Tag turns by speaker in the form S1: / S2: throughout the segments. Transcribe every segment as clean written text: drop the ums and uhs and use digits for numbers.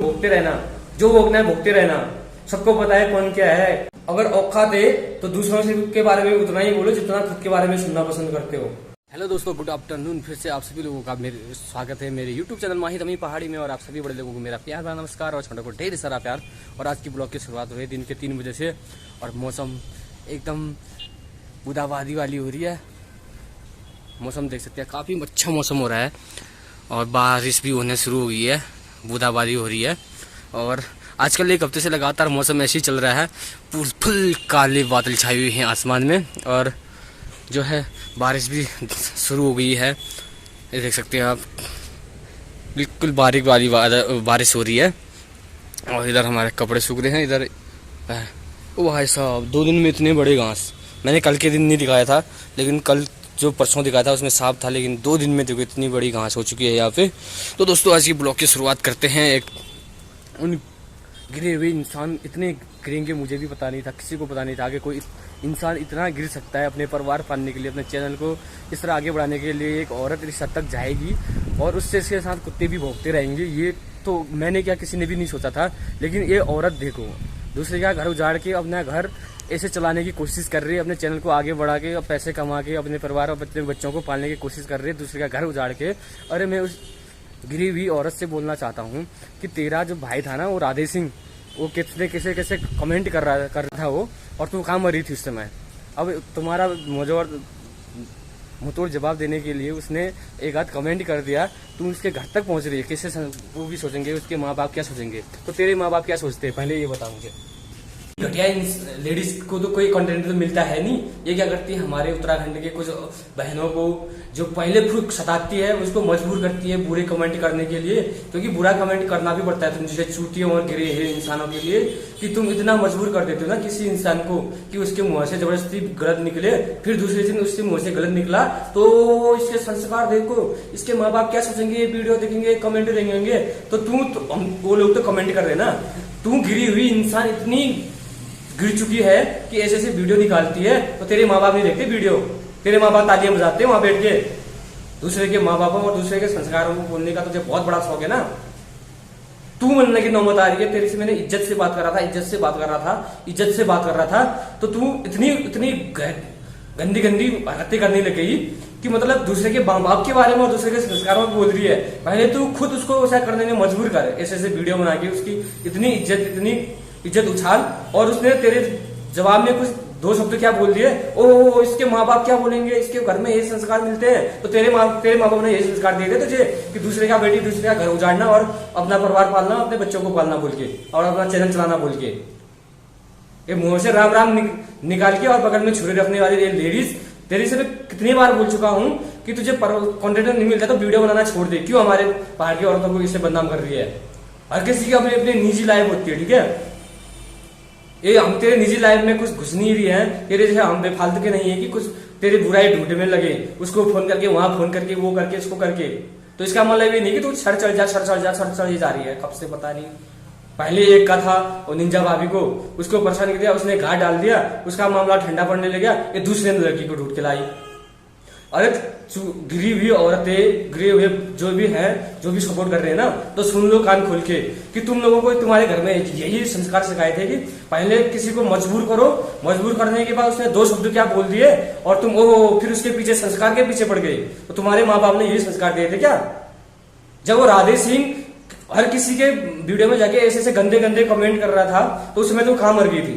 S1: भोगते रहना, जो भोगना है भोगते रहना। सबको पता है कौन क्या है। अगर औकात है तो दूसरों से के बारे में उतना ही बोलो जितना खुद के बारे में सुनना पसंद करते हो।
S2: हेलो दोस्तों, गुड आफ्टरनून। फिर से आप सभी लोगों का मेरे स्वागत है मेरे यूट्यूब चैनल माही तमी पहाड़ी में। और आप सभी बड़े लोगों को मेरा प्यार भरा नमस्कार और छोटों को ढेर सारा प्यार। और आज की ब्लॉग की शुरुआत हुई दिन के 3 बजे से और मौसम एकदम बूंदाबांदी वाली हो रही है। मौसम देख सकते हैं, काफ़ी अच्छा मौसम हो रहा है और बारिश भी होने शुरू हो गई है, बूंदाबांदी हो रही है। और आजकल 1 हफ्ते से लगातार मौसम ऐसे ही चल रहा है, फुल काले बादल छाए हुए हैं आसमान में और जो है बारिश भी शुरू हो गई है। ये देख सकते हैं आप, बिल्कुल बारीक वाली बारिश हो रही है। और इधर हमारे कपड़े सूख रहे हैं। इधर ओ भाई साहब, 2 दिन में इतने बड़े घास मैंने कल के दिन नहीं दिखाया था, लेकिन कल जो परसों दिखाया था उसमें साफ था, लेकिन 2 दिन में देखो इतनी बड़ी घास हो चुकी है यहाँ पे। तो दोस्तों आज की ब्लॉग की शुरुआत करते हैं। एक उन गिरे हुए इंसान इतने गिरेंगे मुझे भी पता नहीं था, किसी को पता नहीं था कि कोई इंसान इतना गिर सकता है अपने परिवार पालने के लिए, अपने चैनल को इस तरह आगे बढ़ाने के लिए। एक औरत इस हद तक जाएगी और उससे इसके साथ कुत्ते भी भौंकते रहेंगे, ये तो मैंने क्या किसी ने भी नहीं सोचा था। लेकिन ये औरत देखो, दूसरे का घर उजाड़ के अपना घर ऐसे चलाने की कोशिश कर रही है, अपने चैनल को आगे बढ़ा के पैसे कमा के अपने परिवार और अपने बच्चों को पालने की कोशिश कर रही है, दूसरे का घर उजाड़ के। अरे मैं उस गिरी हुई औरत से बोलना चाहता हूँ कि तेरा जो भाई था ना, वो राधे सिंह, वो कैसे कैसे कैसे कमेंट कर रहा था वो, और तू कहाँ मरी थी उस समय। अब तुम्हारा मुंहतोड़ जवाब देने के लिए उसने एक आध कमेंट कर दिया, तू उसके घर तक पहुंच रही है। कैसे वो भी सोचेंगे, उसके माँ बाप क्या सोचेंगे, तो तेरे माँ बाप क्या सोचते हैं पहले ये बता मुझे। घटिया लेडीज को तो कोई कंटेंट तो मिलता है नहीं। ये क्या करती है, हमारे उत्तराखंड के कुछ बहनों को जो पहले खुद सताती है उसको मजबूर करती है बुरे कमेंट करने के लिए, क्योंकि बुरा कमेंट करना भी पड़ता है तुम जैसे चूतियों और गिरे हुए इंसानों के लिए, कि तुम इतना मजबूर कर देते हो ना किसी इंसान को कि उसके मुंह से जबरदस्ती गलत निकले, फिर दूसरे दिन उसके मुंह से गलत निकला तो इसके संस्कार देखो, इसके माँ बाप क्या सोचेंगे, वीडियो देखेंगे, कमेंट देंगे। तो वो लोग तो कमेंट कर रहे ना, तू गिरी हुई इंसान इतनी गिर चुकी है कि ऐसे ऐसे वीडियो निकालती है, तो तेरे माँ बाप नहीं देखते वीडियो, तेरे माँ बाप तालियां बजाते हैं वहां बैठ के। दूसरे के माँ बापों और दूसरे के संस्कारों को बोलने का तुझे बहुत बड़ा शौक है ना। तू मनने की नौबत आ रही है, तेरे से मैंने इज्जत से बात कर रहा था, इज्जत से बात कर रहा था, तो तू इतनी गंदी हरकतें करने लग गई कि मतलब दूसरे के माँ बाप के बारे में और दूसरे के संस्कारों में बोल रही है। पहले तू खुद उसको ऐसा करने में मजबूर कर, ऐसे ऐसे वीडियो बना के उसकी इतनी इज्जत उछाल, और उसने तेरे जवाब में कुछ 2 शब्द क्या बोल दिए, ओ इसके माँ बाप क्या बोलेंगे, इसके घर में ये संस्कार मिलते हैं, तो तेरे माँ बाप ने ये संस्कार दिए थे तुझे कि दूसरे का बेटी दूसरे का घर उजाड़ना और अपना परिवार पालना, अपने बच्चों को पालना बोल के, और अपना चैनल चलाना बोल के। ये मुंह से राम राम निकाल के और बगल में छुरी रखने वाली लेडीज, तेरे से मैं कितनी बार बोल चुका हूँ कि तुझे कंटेंट नहीं मिलता तो वीडियो बनाना छोड़ दे। क्यों हमारे पहाड़ की औरतों को इससे बदनाम कर रही है। हर किसी की अपनी अपनी निजी लाइफ होती है, ठीक है। ये हम तेरे निजी लाइफ में कुछ घुस नहीं रही है, तेरे जैसे हम बेफालतू के नहीं है कि कुछ तेरी बुराई ढूंढने में लगे, उसको फोन करके वहां फोन करके वो करके इसको करके। तो इसका मतलब ये नहीं कि तू सर चढ़ जा रही है, कब से पता नहीं। पहले एक का था और निंजा भाभी को, उसको परेशान कर दिया, उसने घाट डाल दिया, उसका मामला ठंडा पड़ने लगा, ये दूसरे लड़की को ढूंढ के लाई। अरे गिरी हुई औरतें, गिरे हुए जो भी है, जो भी सपोर्ट कर रहे हैं ना, तो सुन लो कान खोल के कि तुम लोगों को तुम्हारे घर में यही संस्कार सिखाए थे कि पहले किसी को मजबूर करो, मजबूर करने के बाद उसने 2 शब्द क्या बोल दिए और तुम फिर उसके पीछे संस्कार के पीछे पड़ गए। तो तुम्हारे माँ बाप ने यही संस्कार दिए थे क्या। जब वो राधे सिंह हर किसी के वीडियो में जाके ऐसे ऐसे गंदे कमेंट कर रहा था, तो उसमें तुम कहाँ मर गई थी।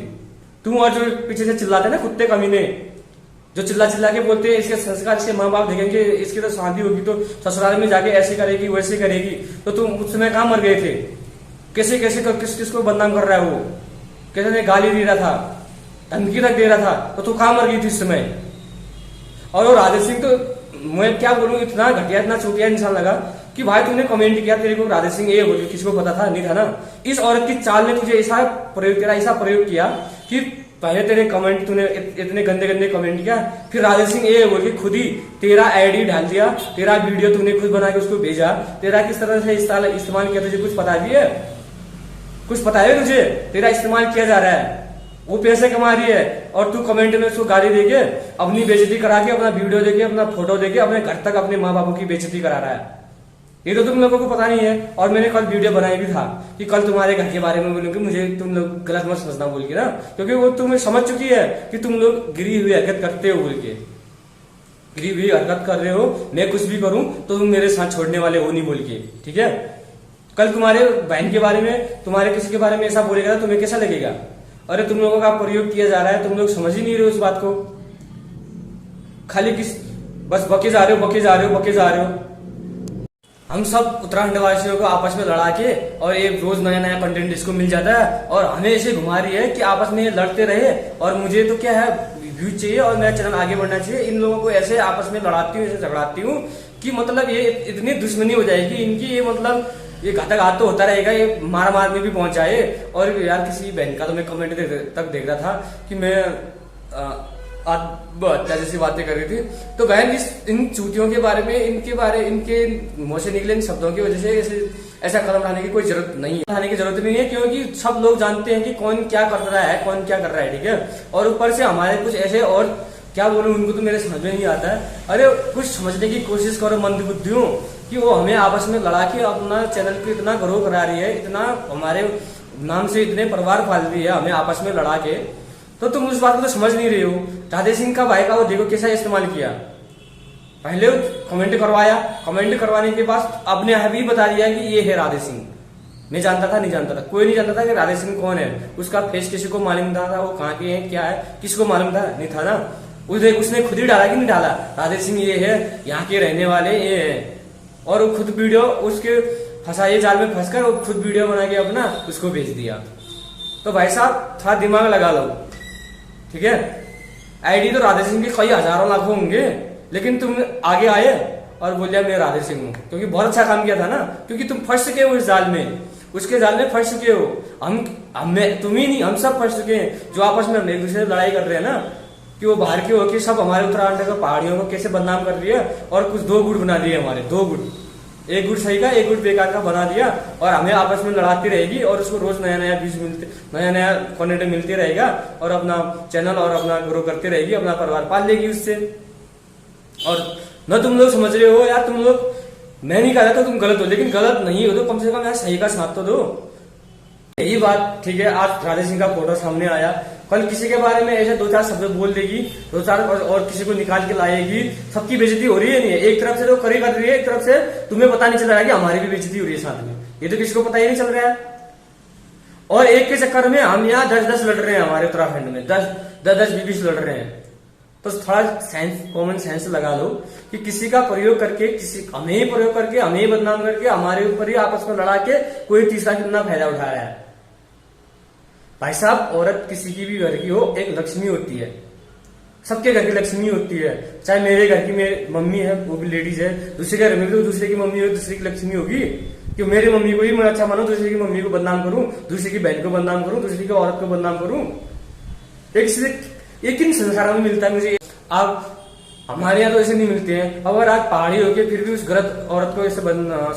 S2: तुम और जो पीछे से चिल्लाते ना कुत्ते कमीने, जो चिल्ला के बोलते हैं इसके संस्कार इसके माँ बाप देखेंगे, इसकी तो शादी होगी तो ससुराल में जाके ऐसे करेगी वैसे करेगी, तो तुम उस समय कहाँ मर गए थे। कैसे कैसे किसको बदनाम कर रहा है वो, कैसे गाली दे रहा था, धमकी तक दे रहा था, तो तू कहाँ मर गई थी उस समय। और वो राधे सिंह तो मैं क्या बोलूँ, इतना घटिया इतना चूतिया इंसान लगा कि भाई तूने कमेंट किया, तेरे को राधे सिंह ये बोली, किसी को पता था नहीं था ना। इस औरत की चाल ने तुझे ऐसा प्रयोग किया कि पहले तेरे कमेंट तूने इतने गंदे कमेंट किया, फिर राधे सिंह ये बोल के खुद ही तेरा आईडी डाल दिया, तेरा वीडियो तूने खुद बना के उसको भेजा, तेरा किस तरह से इस्तेमाल किया तुझे कुछ पता भी है, कुछ पता है तुझे, तेरा इस्तेमाल किया जा रहा है, वो पैसे कमा रही है और तू कमेंट में उसको गाली देके अपनी बेइज्जती करा के, अपना वीडियो देके, अपना फोटो देके अपने घर तक अपने माँ बापों की बेइज्जती करा रहा है।
S1: ये तो तुम लोगों को पता नहीं है। और मैंने कल वीडियो बनाई भी था कि कल तुम्हारे घर के बारे में बोलूंगी, मुझे तुम लोग गलत मत समझना बोल के ना, क्योंकि वो तुम्हें समझ चुकी है कि तुम लोग गिरी हुई हरकत करते हो बोल के, गिरी हुई हरकत कर रहे हो। मैं कुछ भी करूं तो तुम मेरे साथ छोड़ने वाले हो नहीं बोल के, ठीक है। कल तुम्हारे बहन के बारे में, तुम्हारे किसी के बारे में ऐसा बोलेगा तो तुम्हें कैसा लगेगा? अरे तुम लोगों का प्रयोग किया जा रहा है, तुम लोग समझ ही नहीं रहे हो उस बात को, खाली बस बके जा रहे हो, बके जा रहे हो, बके जा रहे हो। हम सब उत्तराखंड वासियों को आपस में लड़ा के और एक रोज नया नया कंटेंट इसको मिल जाता है और हमें ऐसे घुमा रही है कि आपस में लड़ते रहे। और मुझे तो क्या है, व्यूज चाहिए और मेरा चैनल आगे बढ़ना चाहिए। इन लोगों को ऐसे आपस में लड़ाती हूँ, ऐसे झगड़ाती हूँ कि मतलब ये इतनी दुश्मनी हो जाएगी इनकी, ये मतलब ये घातक तो होता रहेगा, ये मार मार में भी पहुंच जाए। और यार किसी बहन का तो मैं कमेंट तक देख रहा था कि मैं आत्महत्या जैसी बातें कर रही थी। तो बहन इन चूतियों के बारे में, इनके मुंह से निकले इन शब्दों की वजह से ऐसा कदम उठाने की कोई जरूरत नहीं है, उठाने की जरूरत नहीं है, क्योंकि सब लोग जानते हैं कि कौन क्या कर रहा है, कौन क्या कर रहा है, ठीक है। और ऊपर से हमारे कुछ ऐसे, और क्या बोलूं, उनको तो मेरे समझ में नहीं आता है। अरे कुछ समझने की कोशिश करो मंदबुद्धियों, कि वो हमें आपस में लड़ा के अपना चैनल को इतना ग्रो करा रही है, इतना हमारे नाम से इतने परिवार पाल रही है हमें आपस में लड़ा के, तो तुम उस बात को तो समझ नहीं रहे हो। राधे सिंह का भाई का वो देखो कैसा इस्तेमाल किया, पहले कमेंट करवाया, कमेंट करवाने के बाद अपने आप ही बता दिया कि ये है राधे सिंह। मैं जानता था, नहीं जानता था, कोई नहीं जानता था कि राधे सिंह कौन है, उसका फेस किसी को मालूम था, वो कहाँ के है, क्या है, किसको मालूम था, नहीं था ना। उसने खुद ही डाला कि नहीं डाला, राधे सिंह ये है, यहाँ के रहने वाले ये है, और वो खुद वीडियो उसके फंसाए जाल में फंसकर वो खुद वीडियो बना के अपना उसको भेज दिया। तो भाई साहब थोड़ा दिमाग लगा लो, ठीक है। आईडी तो राधे सिंह के कई हजारों लाखों होंगे, लेकिन तुम आगे आए और बोलिया मैं राधे सिंह हूँ, क्योंकि बहुत अच्छा काम किया था ना, क्योंकि तुम फंस चुके हो इस जाल में, उसके जाल में फंस चुके हो। तुम ही नहीं, हम सब फंस चुके हैं, जो आपस में एक दूसरे से लड़ाई कर रहे हैं ना, कि वो बाहर के होके सब हमारे उत्तराखंड के पहाड़ियों को कैसे बदनाम कर रही है, और कुछ दो गुट बना दिए हमारे, दो गुट, एक गुट सही का एक गुट बेकार का बना दिया, और हमें आपस में लड़ाती रहेगी, और उसको रोज नया नया व्यूज मिलते, नया नया कंटेंट मिलते रहेगा, और अपना चैनल और अपना ग्रो करते रहेगी, अपना परिवार पाल लेगी उससे। और न तुम लोग समझ रहे हो यार, तुम लोग, मैं नहीं कह रहा था तुम गलत हो, लेकिन गलत नहीं हो तो कम से कम यार सही का साथ तो दो। यही बात ठीक है। आज राधे सिंह का फोटो सामने आया, कल किसी के बारे में ऐसे दो चार शब्द बोल देगी, दो चार और किसी को निकाल के लाएगी, सबकी बेइज्जती हो रही है। नहीं, एक तरफ से तो करी कर रही है, एक तरफ से तुम्हें पता नहीं चल रहा है कि हमारी भी बेइज्जती हो रही है साथ में, ये तो किसी को पता ही नहीं चल रहा है। और एक के चक्कर में हम यहाँ 10-10 लड़ रहे हैं, हमारे उत्तराखंड में 10-20 लड़ रहे हैं। तो थोड़ा कॉमन सेंस लगा लो कि किसी का प्रयोग करके, हमें ही प्रयोग करके, हमें ही बदनाम करके, हमारे ऊपर ही आपस में लड़ा के कोई तीसरा कितना फायदा उठा रहा है। भाई साहब, औरत किसी की भी घर की हो, एक लक्ष्मी होती है, सबके घर की लक्ष्मी होती है। चाहे मेरे घर की मेरी मम्मी है, वो भी लेडीज है, दूसरे घर में तो दूसरे की मम्मी हो, दूसरे की लक्ष्मी होगी। कि मेरी मम्मी को ही मैं अच्छा मानूं, दूसरे की मम्मी को बदनाम करूं, दूसरे की बहन को बदनाम करूं, दूसरी की औरत को बदनाम करूं, एक किन संसार में मिलता है मुझे। आप हमारे यहाँ तो ऐसे नहीं मिलते हैं। अगर आप पहाड़ी होके फिर भी उस गलत औरत को ऐसे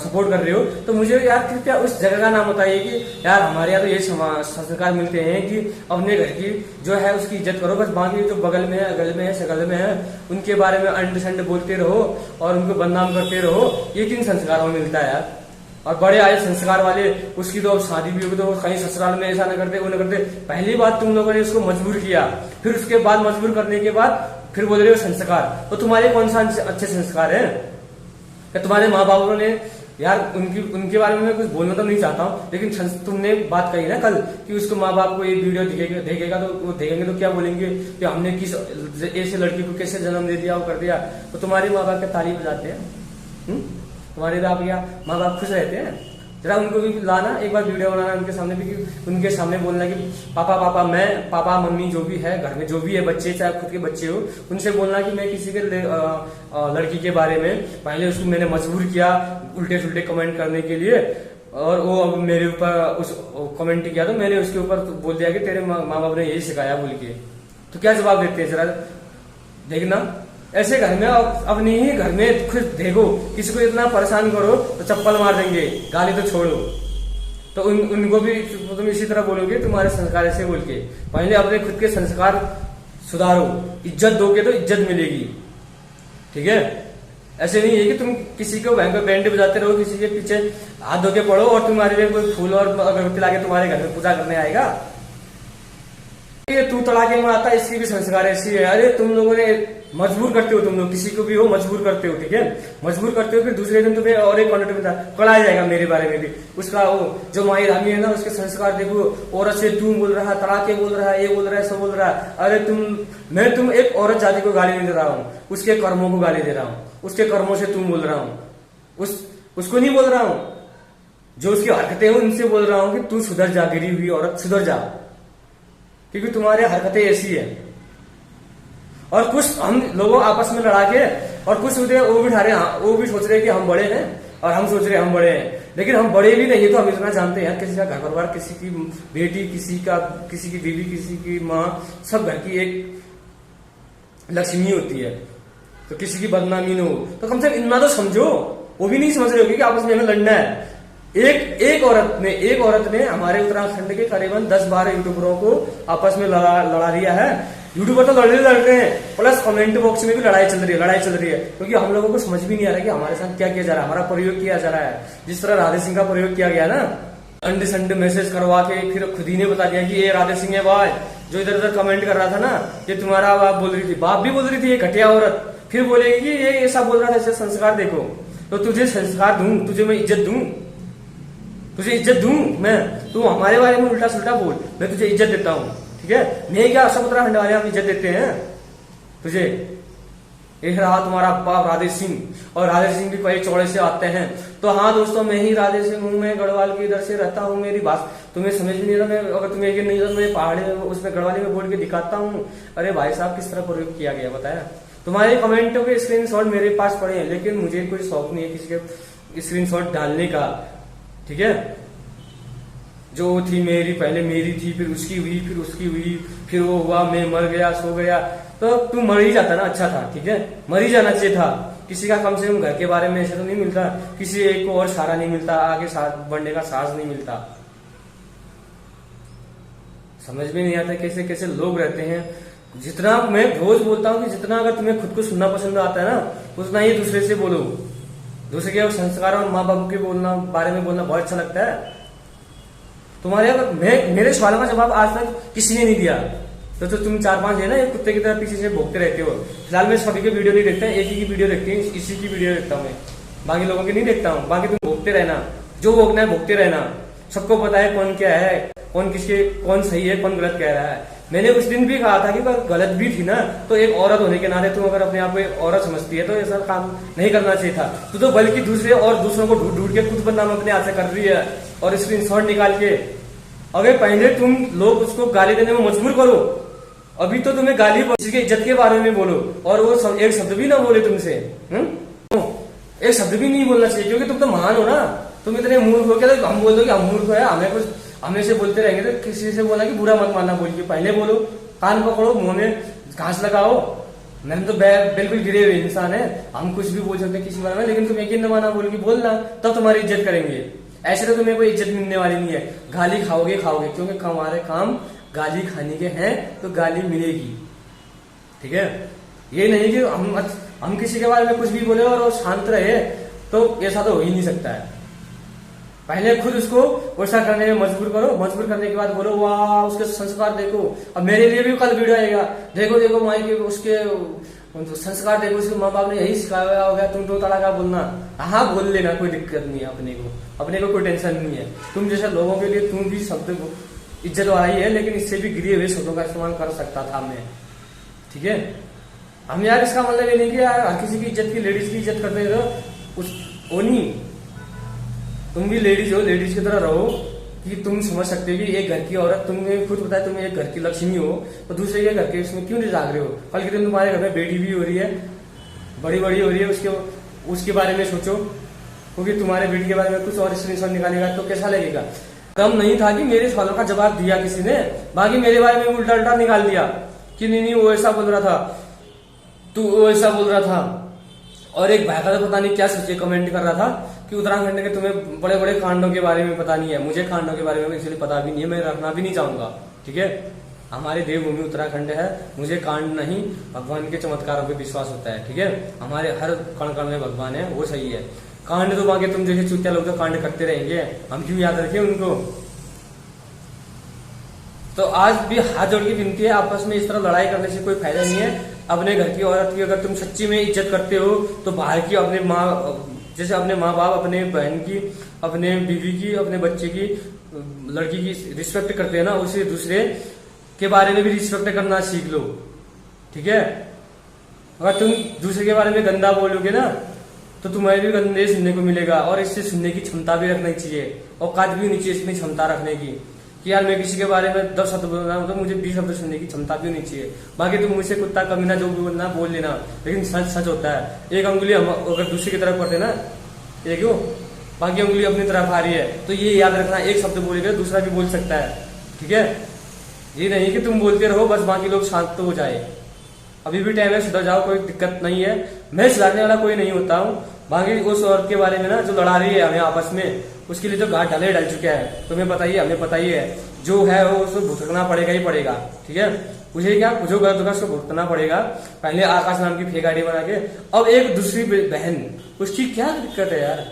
S1: सपोर्ट कर रहे हो, तो मुझे यार कृपया उस जगह का नाम बताइए कि यार हमारे यहाँ तो ये संस्कार मिलते हैं कि अपने घर की जो है उसकी इज्जत करो, बस बाकी जो बगल में है, अगल में है, सगल में है, उनके बारे में अंड संड बोलते रहो और उनको बदनाम करते रहो। ये किन संस्कारों में मिलता है यार। और बड़े आए संस्कार वाले, उसकी तो अब शादी भी होगी तो कहीं ससुराल में ऐसा न करते, वो न करते। पहली बात तुम लोगों ने उसको मजबूर किया, फिर उसके बाद मजबूर करने के बाद फिर बोल रहे हो संस्कार। तो तुम्हारे कौन सा अच्छे संस्कार है? या तुम्हारे माँ बापों ने, यार उनके बारे में मैं कुछ बोलना तो नहीं चाहता हूँ, लेकिन तुमने बात कही ना कल कि उसको माँ बाप को ये वीडियो देखेगा तो वो देखेंगे तो क्या बोलेंगे कि हमने किस ऐसे लड़की को कैसे जन्म दे दिया, वो कर दिया। तो तुम्हारे माँ बाप क्या ताली बजाते हैं? तुम्हारे माँ बाप खुश रहते हैं? जरा उनको भी लाना, एक बार वीडियो बनाना उनके सामने भी, उनके सामने बोलना कि पापा मम्मी जो भी है घर में, जो भी है बच्चे, चाहे खुद के बच्चे हो, उनसे बोलना कि मैं किसी के लड़की के बारे में पहले उसको मैंने मजबूर किया उल्टे सुल्टे कमेंट करने के लिए, और वो अब मेरे ऊपर उस कमेंट किया तो मैंने उसके ऊपर बोल दिया कि तेरे माँ बाप ने यही सिखाया बोल के। तो क्या जवाब देते हैं जरा देखना। ऐसे घर में अपने ही घर में खुद देखो, किसी को इतना परेशान करो तो चप्पल मार देंगे, गाली तो छोड़ो। तो उनको भी तुम इसी तरह बोलोगे, तुम्हारे संस्कार ऐसे बोल के। पहले अपने खुद के संस्कार सुधारो, इज्जत दोगे तो इज्जत मिलेगी, ठीक है। ऐसे नहीं है कि तुम किसी को बैंड बजाते रहो, किसी के पीछे हाथ धो के पड़ो और तुम्हारे लिए कोई फूल और अगरबत्ती लाके तुम्हारे घर में पूजा करने आएगा। ये तू तड़ाके में आता, इसकी भी संस्कार ऐसी है। अरे तुम लोगों ने मजबूर करते हो, तुम लोग किसी को भी हो मजबूर करते हो, ठीक है, मजबूर करते हो। फिर दूसरे दिन तुम्हें और एक कॉन्टेंट में कढ़ाया जाएगा मेरे बारे में भी। उसका वो जो माही रामी है ना, उसके संस्कार देखो, औरत से तू बोल रहा है, तड़ाके बोल रहा है, ये बोल रहा है, सब बोल रहा है। अरे तुम एक औरत जाति को गाली नहीं दे रहा हूँ, उसके कर्मों को गाली दे रहा हूँ, उसके कर्मों से तुम बोल रहा हूँ, उसको नहीं बोल रहा हूँ, जो उसकी हरकतें हैं उनसे बोल रहा हूँ कि तू सुधर जा, गिरी हुई औरत सुधर जा, क्योंकि तुम्हारे हरकतें ऐसी है। और कुछ हम लोगों आपस में लड़ा के और कुछ वो भी उठा रहे, वो भी सोच रहे कि हम बड़े हैं और हम सोच रहे हम बड़े हैं, लेकिन हम बड़े भी नहीं। तो हम इतना जानते हैं, किसी का घर परिवार, किसी की बेटी, किसी की बीवी, किसी की माँ, सब घर की एक लक्ष्मी होती है। तो किसी की बदनामी न हो, तो कम से कम इतना तो समझो। वो भी नहीं समझ रहे हो कि आपस में हमें लड़ना है। एक औरत ने हमारे उत्तराखंड के करीबन 10-12 यूट्यूबरों को आपस में लड़ा दिया है। यूट्यूबर तो लड़ रहे हैं, प्लस कमेंट बॉक्स में भी लड़ाई चल रही है, क्योंकि हम लोगों को समझ भी नहीं आ रहा कि हमारे साथ क्या किया जा रहा है, हमारा प्रयोग किया जा रहा है। जिस तरह राधे सिंह का प्रयोग किया गया ना, अंडे संडे मैसेज करवा के फिर खुद ही ने बता दिया कि ये राधे सिंह है भाई, जो इधर उधर कमेंट कर रहा था ना, ये तुम्हारा बाप बोल रही थी, बाप भी बोल रही थी, ये घटिया औरत फिर बोलेगी कि ये ऐसा बोल रहा था, ऐसे संस्कार देखो। तो तुझे संस्कार दूं, तुझे मैं इज्जत दूं, तुझे इज्जत दूं मैं? तू हमारे बारे में उल्टा सुल्टा बोल, मैं तुझे इज्जत देता हूं, ठीक है? मैं क्या, सब उत्तराखंड वाले हम इज्जत देते हैं तुझे। एक रहा तुम्हारा बाप राधे सिंह, और राधे सिंह भी कई चौड़े से आते हैं। तो हाँ दोस्तों, मैं ही राधे सिंह हूँ, मैं गढ़वाल की इधर से रहता हूँ। मेरी बात तुम्हें समझ नहीं रहा, मैं अगर तुम्हें ये नहीं मैं पहाड़ी उसमें गढ़वाली में बोल के दिखाता हूँ। अरे भाई साहब, किस तरह प्रयोग किया गया बताया? तुम्हारे कमेंटों के स्क्रीनशॉट मेरे पास पड़े हैं, लेकिन मुझे कोई शौक नहीं है किसी के स्क्रीनशॉट डालने का, ठीक है? जो थी मेरी, पहले मेरी थी, फिर उसकी हुई, फिर उसकी हुई, फिर वो हुआ, मैं मर गया, सो गया। तो तू मर ही जाता ना, अच्छा था, ठीक है, मर ही जाना चाहिए था। किसी का कम से कम घर के बारे में ऐसा तो नहीं मिलता, किसी एक को और सहारा नहीं मिलता, आगे साथ बढ़ने का साहस नहीं मिलता। समझ में नहीं आता कैसे कैसे लोग रहते हैं। जितना मैं रोज बोलता हूँ कि जितना अगर तुम्हें खुद को सुनना पसंद आता है ना, उतना ही दूसरे से बोलो। दूसरे के संस्कार और माँ बाप के बारे में बोलना बहुत अच्छा लगता है। तुम्हारे मेरे सवालों का जवाब आज तक किसी ने नहीं दिया। तो तुम 4-5 है ना, एक कुत्ते की तरह पीछे से भोगते रहते हो। फिलहाल मैं सभी के वीडियो नहीं देखता, एक ही की वीडियो देखती हूँ, इसी की वीडियो देखता हूँ मैं, बाकी लोगों की नहीं देखता हूँ। बाकी तुम भोगते रहना, जो भोगना है भोगते रहना। सबको पता है कौन क्या है, कौन सही है, कौन गलत कह रहा है। मैंने उस दिन भी कहा था कि अगर गलत भी थी ना, तो एक औरत होने के नाते तुम अगर अपने आप को एक औरत समझती है तो ऐसा काम नहीं करना चाहिए था। तो बल्कि दूसरों को ढूंढ के खुद बदनाम अपने हाथ से कर रही है, और स्क्रीनशॉट निकाल के। अगर पहले तुम लोग उसको गाली देने में मजबूर करो, अभी तो तुम्हें गाली किसी इज्जत के बारे में बोलो, और वो एक शब्द भी ना बोले तुमसे। एक शब्द भी नहीं बोलना चाहिए, क्योंकि तुम तो महान हो ना। तुम इतने मूर्ख हो क्या? तो हम बोल दो कि हम मूर्ख है, हमें कुछ हमें से बोलते रहेंगे तो किसी से बोला कि बुरा मत मानना बोल के पहले बोलो। कान पकड़ो, मुंह में घास लगाओ। मैंने तो बिल्कुल गिरे हुए इंसान है, हम कुछ भी बोल सकते हैं किसी बारे में, लेकिन तुम यकीन न माना बोल के बोलना, तब तुम्हारी इज्जत करेंगे। ऐसे तो तुम्हें कोई इज्जत मिलने वाली नहीं है। गाली खाओगे, क्योंकि हमारे काम गाली खाने के हैं, तो गाली मिलेगी, ठीक है? ये नहीं कि हम किसी के बारे में कुछ भी बोले और शांत रहे, तो ऐसा तो हो ही नहीं सकता है। पहले खुद उसको वैसा करने में मजबूर करो, मजबूर करने के बाद बोलो वाह उसके संस्कार देखो। अब मेरे लिए भी कल वीडियो आएगा, देखो माई के उसके संस्कार देखो, उसके माँ बाप ने यही सिखाया होगा, तुम तो तड़ाका बोलना। हाँ बोल लेना, कोई दिक्कत नहीं है, अपने को कोई टेंशन नहीं है। तुम जैसे लोगों के लिए तुम भी शब्द इज्जत वाला ही है, लेकिन इससे भी गिरे हुए शब्दों का इस्तेमाल कर सकता था मैं, ठीक है? हम यार इसका मतलब ये नहीं कि यार हर किसी की इज्जत की, लेडीज की इज्जत करते हो नहीं। तुम भी लेडीज हो, लेडीज की तरह रहो कि तुम समझ सकते हो कि एक घर की औरत, तुम्हें खुद पता है तुम एक घर की लक्ष्मी हो, तो दूसरे के घर के इसमें क्यों नहीं जाग रहे हो? कल के दिन तुम्हारे घर में बेटी भी हो रही है, बड़ी हो रही है, उसके बारे में सोचो, क्योंकि तुम्हारे बेटी के बारे में कुछ और स्क्रीनशॉट निकालेगा तो कैसा लगेगा? कम नहीं था कि मेरे सवालों का जवाब दिया किसी ने, बाकी मेरे बारे में उल्टा निकाल दिया कि नहीं वो ऐसा बोल रहा था, तू वो ऐसा बोल रहा था। और एक भाई का तो पता नहीं क्या सोचे कमेंट कर रहा था कि उत्तराखंड के तुम्हें बड़े बड़े कांडों के बारे में पता नहीं है। मुझे कांडों के बारे में इसलिए पता भी नहीं है, मैं रखना भी नहीं चाहूंगा, ठीक है? हमारी देवभूमि उत्तराखंड है, मुझे कांड नहीं भगवान के चमत्कारों पे विश्वास होता है, ठीक है। हमारे हर कण कण में भगवान है, वो सही है। कांड तो बाकी तुम जैसे चुतिया लोग तो कांड करते रहेंगे, हम क्यों याद रखें उनको। तो आज भी हाथ जोड़ के विनती है, आपस में इस तरह लड़ाई करने से कोई फायदा नहीं है। अपने घर की औरत की अगर तुम सच्ची में इज्जत करते हो तो बाहर की अपने माँ, जैसे अपने माँ बाप अपने बहन की, अपने बीवी की, अपने बच्चे की, लड़की की रिस्पेक्ट करते हैं ना, उसे दूसरे के बारे में भी रिस्पेक्ट करना सीख लो, ठीक है। अगर तुम दूसरे के बारे में गंदा बोलोगे ना तो तुम्हारे भी गंदे सुनने को मिलेगा, और इससे सुनने की क्षमता भी रखनी चाहिए, औकात भी होनी चाहिए इसमें क्षमता रखने की, कि यार मैं किसी के बारे में 10 शब्द बोल रहा हूँ तो मुझे 20 शब्द सुनने की क्षमता भी होनी चाहिए। बाकी तुम मुझसे कुत्ता कमीना जो भी बोलना बोल लेना, लेकिन सच सच होता है। एक अंगुली हम अगर दूसरे की तरफ करते ना, ये क्यों, बाकी अंगुली अपनी तरफ आ रही है, तो ये याद रखना, एक शब्द बोलेगा दूसरा भी बोल सकता है, ठीक है। ये नहीं कि तुम बोलते रहो बस बाकी लोग शांत तो हो जाए। अभी भी टाइम है, सुधर जाओ, कोई दिक्कत नहीं है। मैं सुधारने वाला कोई नहीं होता हूँ। बाकी उस औरत के बारे में ना जो लड़ा रही है हमें आपस में, उसके लिए जो घाट डल चुका है, तुम्हें पता ही है, हमें पता ही है। जो है वो उसको भुगतना पड़ेगा ही पड़ेगा, ठीक है। मुझे क्या, जो गलत होगा उसको भुगतना पड़ेगा। पहले आकाश नाम की फेक आईडी बना के, अब एक दूसरी बहन, उसकी क्या दिक्कत है यार,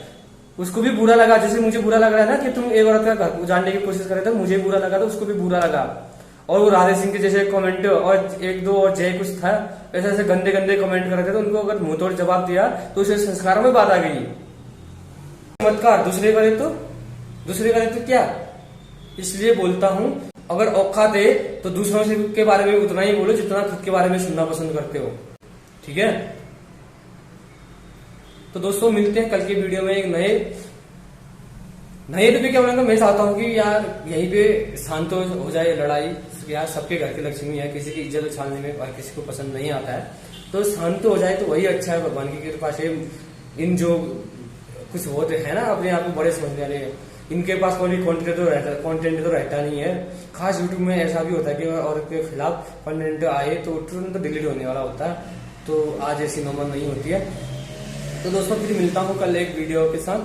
S1: उसको भी बुरा लगा। जैसे मुझे बुरा लग रहा है ना कि तुम एक औरत का घर उजाड़ने की कोशिश कर रहे थे, मुझे बुरा लगा तो उसको भी बुरा लगा। और वो राधे सिंह के जैसे कमेंट, और एक दो और जय कुछ था, ऐसे ऐसे गंदे गंदे कमेंट कर रहे थे, तो उनको अगर मुंह तोड़ जवाब दिया तो उसे संस्कारों में बात आ गई। चमत्कार दूसरे करे तो क्या, इसलिए बोलता हूं, अगर औकात है तो दूसरों से के बारे में उतना ही बोलो जितना खुद के बारे में सुनना पसंद करते हो, ठीक है। तो दोस्तों मिलते हैं कल की वीडियो में एक नए टॉपिक क्या बोलेंगे। मैं चाहता हूँ कि यार यहीं पे शांत हो जाए लड़ाई। यार सबके घर की लक्ष्मी है, किसी की इज्जत उछालने में और किसी को पसंद नहीं आता है, तो शांत हो जाए तो वही अच्छा है। भगवान की कृपा से इन जो कुछ होते हैं ना अपने आप को बड़े समझने वाले, इनके पास कोई कंटेंट तो रहता नहीं है। खास यूट्यूब में ऐसा भी होता है कि औरत के खिलाफ कंटेंट आए तो तुरंत डिलीट होने वाला होता है, तो आज ऐसी नॉर्मल नहीं होती है। तो दोस्तों फिर मिलता हूँ कल एक वीडियो के साथ।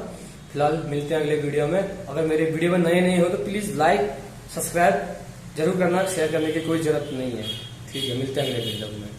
S1: फिलहाल मिलते हैं अगले वीडियो में। अगर मेरे वीडियो में नए हो तो प्लीज लाइक सब्सक्राइब जरूर करना, शेयर करने की कोई जरूरत नहीं है, ठीक है। मिलते हैं अगले वीडियो में।